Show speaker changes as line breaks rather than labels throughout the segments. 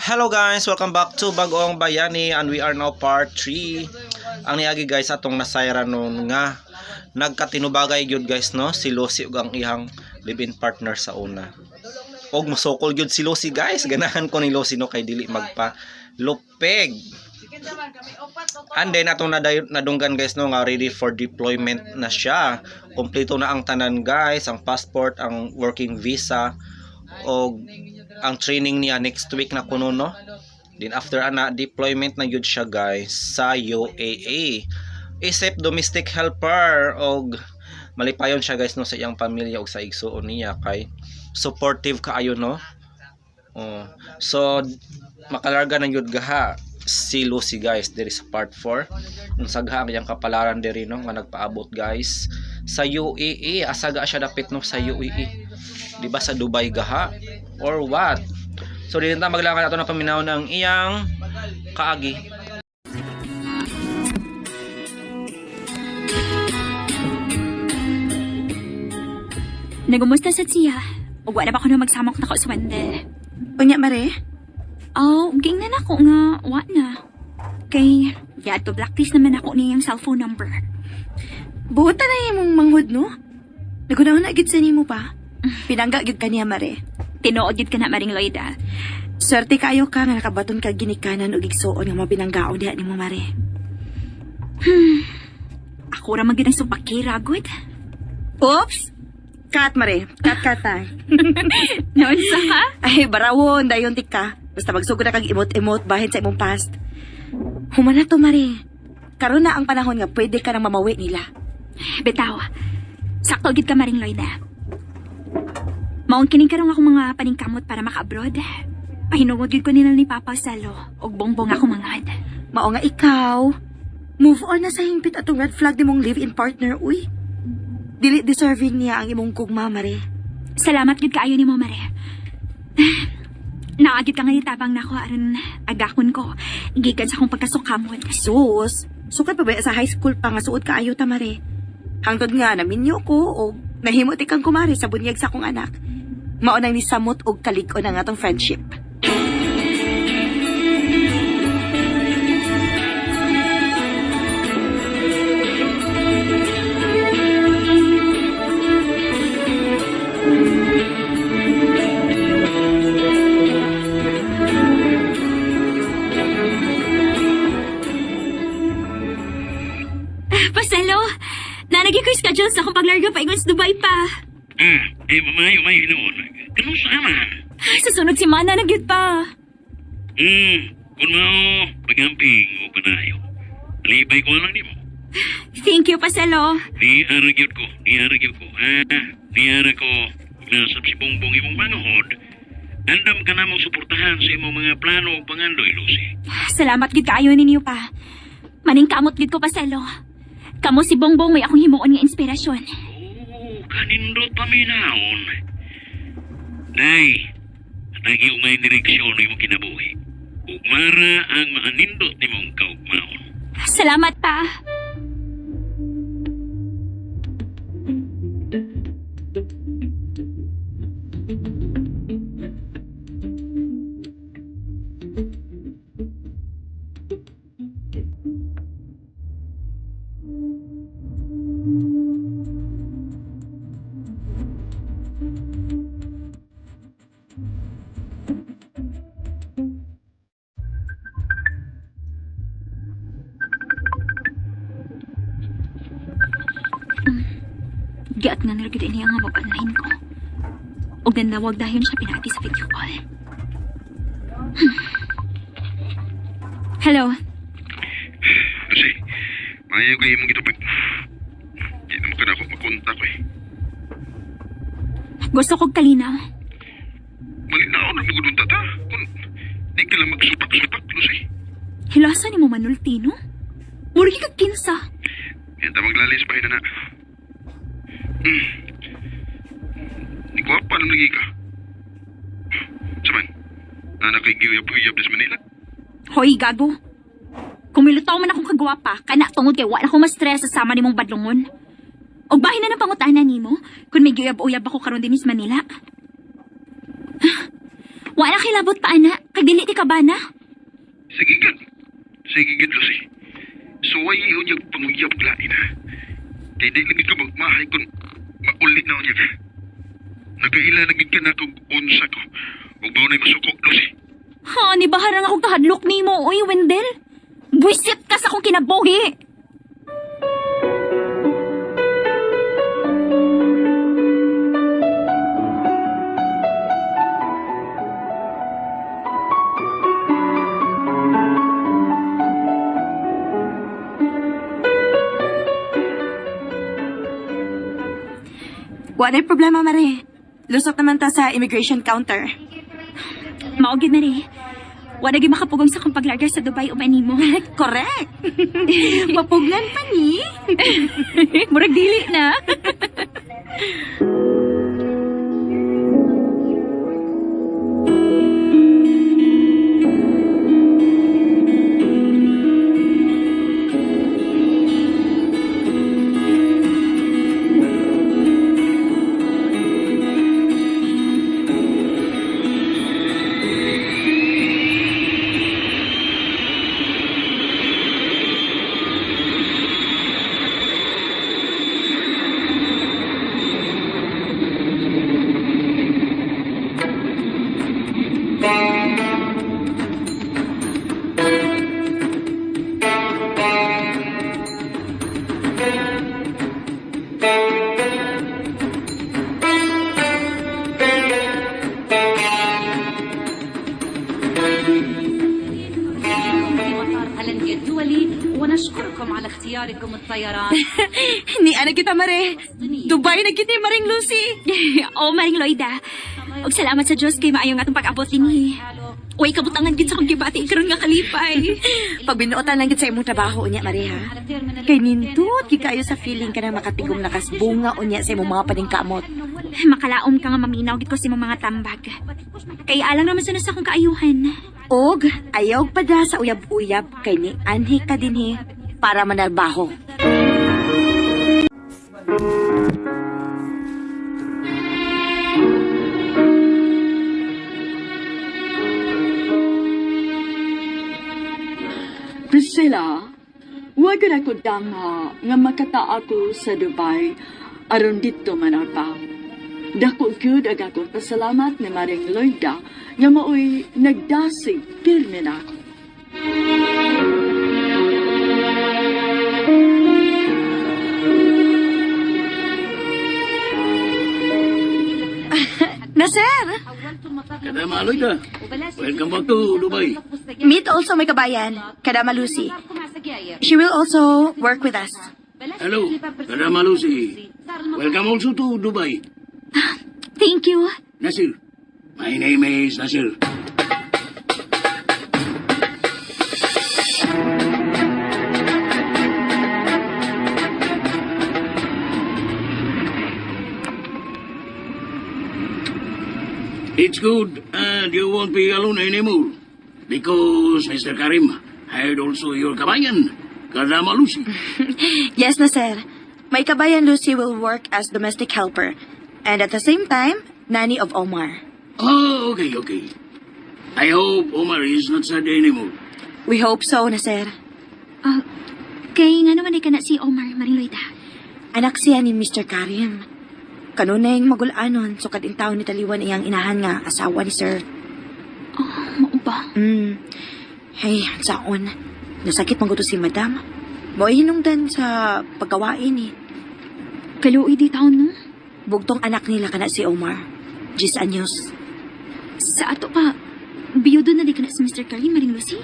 Hello guys, welcome back to Bagong Bayani and we are now part 3. Ang niagi guys atong nasayra nun nga nagkatinubagay gyud guys no si Lucy ug ang ihang live-in partner sa una. Og musokol gyud si Lucy guys, ganahan ko ni Lucy no kay dili magpa lupeg. And then atong nadunggan guys no nga ready for deployment na siya. Kompleto na ang tanan guys, ang passport, ang working visa og ang training niya next week na kuno no. Then after ana deployment na gyud siya guys sa UAE. Isip domestic helper og malipayon siya guys no sa iyang pamilya og sa igsuon niya kay supportive kaayo no. So makalarga na gyud gaha si Lucy guys diri sa part 4. Unsagha ang iyang kapalaran diri no nga nagpaabot guys sa UAE. Asaga siya dapit no sa UAE. Di ba sa Dubai gaha or what? So dito na maglangan nato ng paminaw ng iyang kaagi.
Nagumusta sa siya? O wala ba ko na magsamok na ko sa Wendel?
Unya, Mare?
Ging na ako nga, wa na. Kay, yad to blacklist naman ako niyang cellphone number.
Buhota na yung mong manghud, no? Nagunahon na agad sa nimo pa. Pinangga gyud kaniya, Mare.
Tinuod yun ka na maring Loida.
Swerte kayo ka nga nakabaton ka ginikanan o gigsuon nga mga pinanggaon diha nimo, Mare.
Ako ra man gyud ang supakira, good.
Oops! Cut, Mare. Cut na.
Noon sa ka?
Ay, barawon, dayon tika. Basta magsugod na kag imot-imot bahin sa imong past. Humana to, Mare. Karon na ang panahon nga pwede ka nang mamawi nila.
Betaw, sakto gid ka maring Loida. Maong kining karong ako mga paningkamot para maka-abroad. Pahinungod gid ko nila ni Papa Salo og bongbong ako mangad.
Mao nga ikaw. Move on na sa hingpit atong red flag nimong live-in partner, uy. Dili deserving niya ang imong gugma, Mare.
Salamat gid kaayo nimo, Mare. Naagid ka nga itabang nako aron agakon ko. Gikan sa akong pagkasukamot.
Sus, sukat pa ba sa high school pa nga suot kaayo ta, Mare? Hangtod nga naminyo ko o nahimot ikang kumari sa bunyag sa akong anak. Maunang ni samot og kalig-on ang atong friendship.
Paselo, nanagi ko yung schedule sa akong paglarga pa ingon sa Dubai pa.
Mamayo noon. Ganun sa aman.
Susunod si Mana na gyud pa.
Kung mao, pagamping o panayo. Alibay ko lang di mo.
Thank you, Paselo.
Niaragyod ko. Niara ko. Nasab si Bongbong imong manguhod. Andam ka na mong suportahan sa imong mga plano o pangandoy, Lucy.
Salamat gid kaayo ninyo pa. Maning kamot gid ko, Paselo. Kamo si Bongbong may akong himuon nga inspirasyon.
Kanindot pa minaon. Nay, nagi umay direksyon imong kinabuhi. Ugmara ang maanindot nimong kaugmaon.
Salamat pa. Giat nga nilagid niya nga mag-online ko. O ganawag dahil siya pinati sa video call. Hello?
Kasi, maya ko imong gitupag. Di naman ka na ako makontak eh.
Gusto kong kalinaw.
Malinaon na mga tata. Kung di ka lang magsupak-supak, Lucy.
Hilasa ni mo manultino? Murag ka kinsa.
Yan ta maglalis pa na. Di ko pa nang lagi ka. Saman, anak kay giyab-giyab sa Manila.
Hoy, gago. Kung milutaw man akong kagwapa, kana tungod kay wala akong ma-stress sa sama nimong badlungon. Og bahin na ng pangutanan nimo kung may giyab-uyab ako karon din sa Manila. Wala kilabot pa ana, kag dili ti ka ka ba na?
Sige gid. Sige gid, Lucy. Suway yun yung panguyab lain ha. Kaya di lagi ka magmahay kung maulit na niya. Nagaila na gid ka na kung unsa ko. Huwag ba na masuko, Lucy?
Ha, ni bahara nga og kahadlok nimo, oy Wendell. Buisit ka sa akong kinabuhi.
Wala yung problema, Mare. Lusot naman ta sa immigration counter.
Maugid na rin. Wala gyud makapugong sa kong paglarga sa Dubai o manimo.
Correct. Mapuglan pa ni.
Murag dili na.
أهلا دولي ونشكركم على اختياركم الطيران.
Ni ana kita, Mare. Dubai na kita, Maring Lucy.
O Maring Loida. Og salamat sa Diyos kay maayo nga itong pag-abot dinhi. Uy, kabutangan gid sa kong gibati karon nga kalipay.
Pagbinuotan lang gid sa imong trabaho unya, Mare, ha? Kay nindot, kikayo sa feeling ka na makatigom na kasbunga unya sa imong mga paningkamot.
Makalaom ka nga maminaw gid ko sa imong mga tambag. Kay alang naman sa akong kaayuhan.
Og, ayaw pa da sa uyab-uyab kay ni anhi ka dinhi para manarbaho.
Priscilla, wag na ko danga nga makata ako sa Dubai aron dito manarbaho. Dako gyud ang akong pasalamat ni Maring Loida nga maoy nagdasig pirmi na ako.
Nasir!
Kadama Loida, welcome back to Dubai.
Meet also may kabayan, Kadama Lucy. She will also work with us.
Hello, Kadama Lucy. Welcome also to Dubai.
Thank you.
Nasir, my name is Nasir. It's good and you won't be alone anymore. Because Mr. Karim hired also your kabayan, Kadama Lucy.
Yes, Nasir. My kabayan Lucy will work as domestic helper. And at the same time, nanny of Omar.
Oh, okay. I hope Omar is not sad anymore.
We hope so, Nasir.
Kay nga naman ay kana si Omar, Maring Loida.
Anak siya ni Mr. Karim. Kanunay magulanon, so kading taon ni taliwan iyang inahan nga asawa ni Sir.
Mao ba?
Hey, saon. Nasakit mangguto si Madam. Mo'y hinungdan sa pagkawain eh.
Kaluoy di taon no?
Bugtong anak nila kana si Omar. 10 anyos.
Sa ato pa, biyudo na di kana si Mr. Karim, Maring Lucy?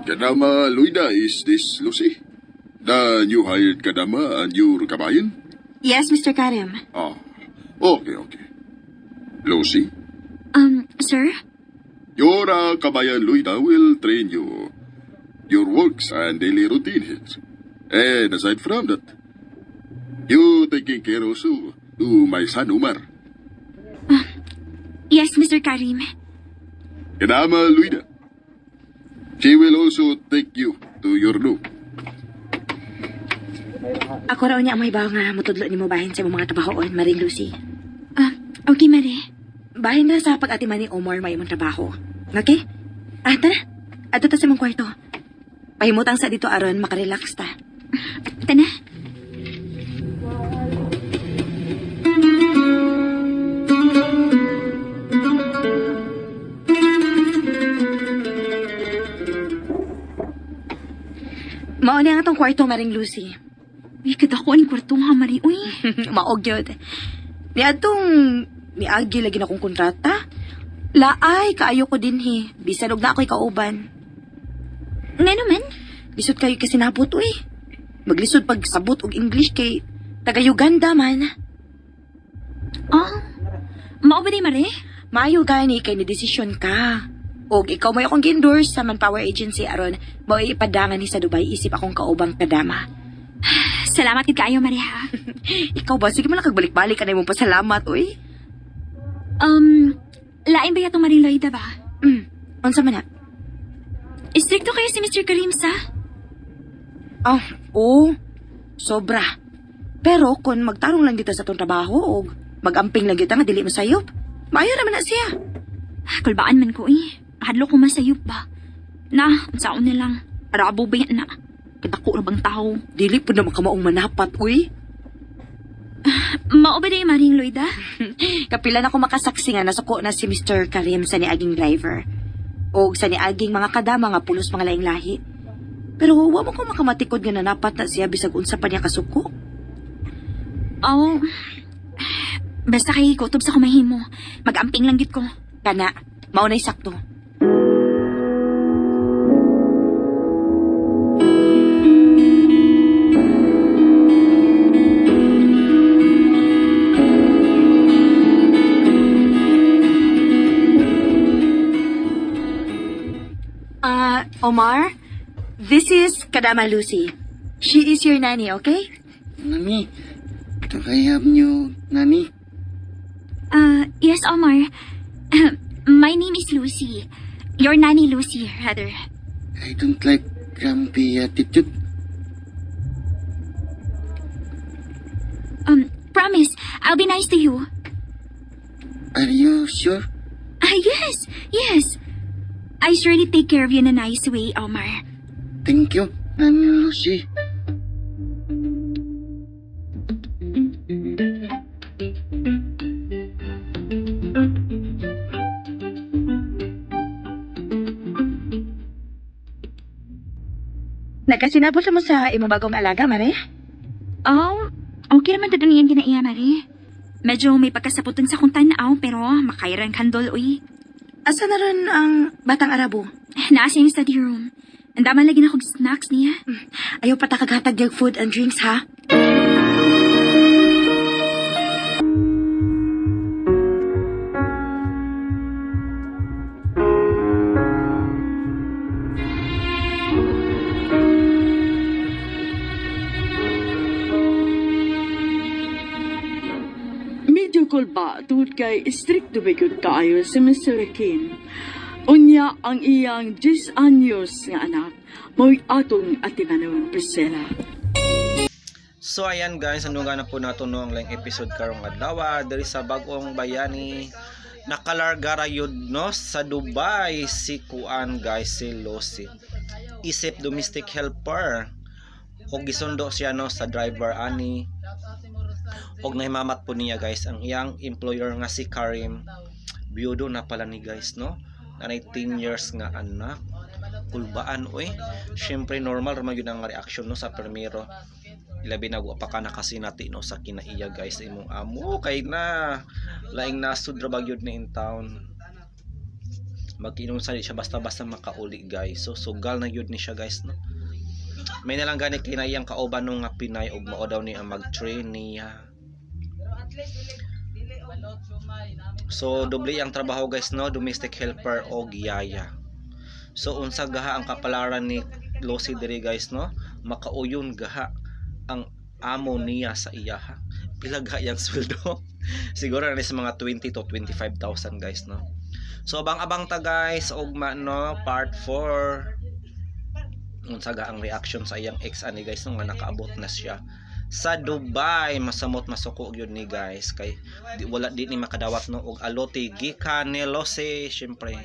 Kadama Luida, is this Lucy? The new hired Kadama and your kabayan?
Yes, Mr. Karim.
Ah, okay. Lucy?
Sir?
Your kabayan Luida will train you, your works and daily routine here. And aside from that, you taking care also to my son Umar.
Yes, Mr. Karim.
Kadama Luida. She will also take you to your room.
Ako raw niya ang may bawa nga mutudlo ni mo bahin sa mga trabahoon, Maring Lucy.
Okay, Mare.
Bahin na sa pag-atiman ni Omar may imong trabaho. Okay? Tara. Ato ta sa mong kwarto. Pahimutang sa dito aron makarelax ta.
Tana.
Mao na ang atong kwarto, Maring Lucy.
Uy, kadako ni kwarto nga, Mari. Uy.
Maog yun. Ni atong niagi lagi na akong kontrata. Laay, kaayo ko din he. Bisan og na ako'y kauban.
Nga naman?
Lisod kayo kasi nabot, uy. Maglisod pag sabot og English kay taga-Uganda man.
Mao ba di, Mare?
Maayo gani kay ni desisyon ka. Og ikaw may akong gi-endorse sa Manpower Agency aron mao ipadangan ni sa Dubai isip akong kaubang kadama.
Salamat kid kaayo, Mare, ha?
Ikaw ba? Sige man lang kagbalik-balik ka na imong pasalamat, uy.
Lain ba yatong Maring Loida ba?
Unsa man na?
Istrikto kayo si Mr. Karim sa?
Oo. Sobra. Pero kung magtarong lang dito sa tong trabaho o magamping lang dito nga dili mo sayop, maayo naman na siya.
Kulbaan man ko, Hadlo ko masayop ba? Na, unsaon na lang. Arabo ba yan na? Kadako na bang tao?
Dili po naman ka maong manapat, uy.
Mao ba di, Maring Loida?
Kapila na ko makasaksi nga nasuko na si Mr. Karim sa niaging driver. O sa niaging mga kadama nga pulos mga laing lahi. Pero wa mo ko makamatikod nga nanapat na siya bisag unsa pa niya kasuko.
Basta kay kutob sa kumahimo. Mag-amping lang git ko.
Kana, maunay sakto. Omar, this is Kadama Lucy. She is your nanny, okay?
Nani, kakayab niyo, Nani.
Yes, Omar. My name is Lucy. Your nanny, Lucy, rather.
I don't like grumpy attitude.
Promise, I'll be nice to you.
Are you sure?
Yes. I surely take care of you in a nice way, Omar.
Thank you, Nani Lucy.
Nagkasinabot mo sa imong bagong alaga, Mare?
Okay naman dadang iyan ginaiya, Mari. Medyo may pagkasaputan sa kong tanaw, pero makairan kandol, uy.
Asa na ron ang batang Arabo?
Nasa yung study room. Ang daman lagi na akong snacks niya.
Ayaw pa ta kaghatag yung food and drinks, ha?
Kulba tungod kay istrikto bigod kaayo si Mr. Kim. Unya ang iyang 10 anyos nga anak mo'y atong atimanon Priscilla.
So ayan guys, ano nga na po nato no ang lang episode karong adlaw diri sa bagong bayani nakalarga rayod no sa Dubai si Kuan guys, si Lucy. Isip domestic helper og gisundo siya no sa driver ani. Og nahimamat po niya guys ang iyang employer nga si Karim. Biyudo na pala ni guys no. Na 19 years nga anak. Kulbaan oy. Syempre normal ra man gyud ang reaction no sa permiro. Ilabi na pa ka na kasi nati no sa kinaiya guys imong amo kay na laing nasud ra bagyod ni in town. Mag-inom sa siya basta-basta makauli guys. So sugal na gyud ni siya guys no. May nalang gani kinayang kauban nung nga Pinay og mao daw ni ang mag-train niya. So doble ang trabaho guys no, domestic helper o giyaya. So unsa gaha ang kapalaran ni Lucy diri guys no, makauyon gaha ang amo niya sa iyaha. Pila gaha yang sweldo? Siguro na sa mga 20 to 25,000 guys no. So abang-abang ta guys ugma no, part 4. Unsa ga ang reaction sa iyang ex ani guys no, nga nakaabot na siya sa Dubai. Masamot masuko gyud ni guys kay wala di ni makadawat no og alote gikan ni Lucy syempre.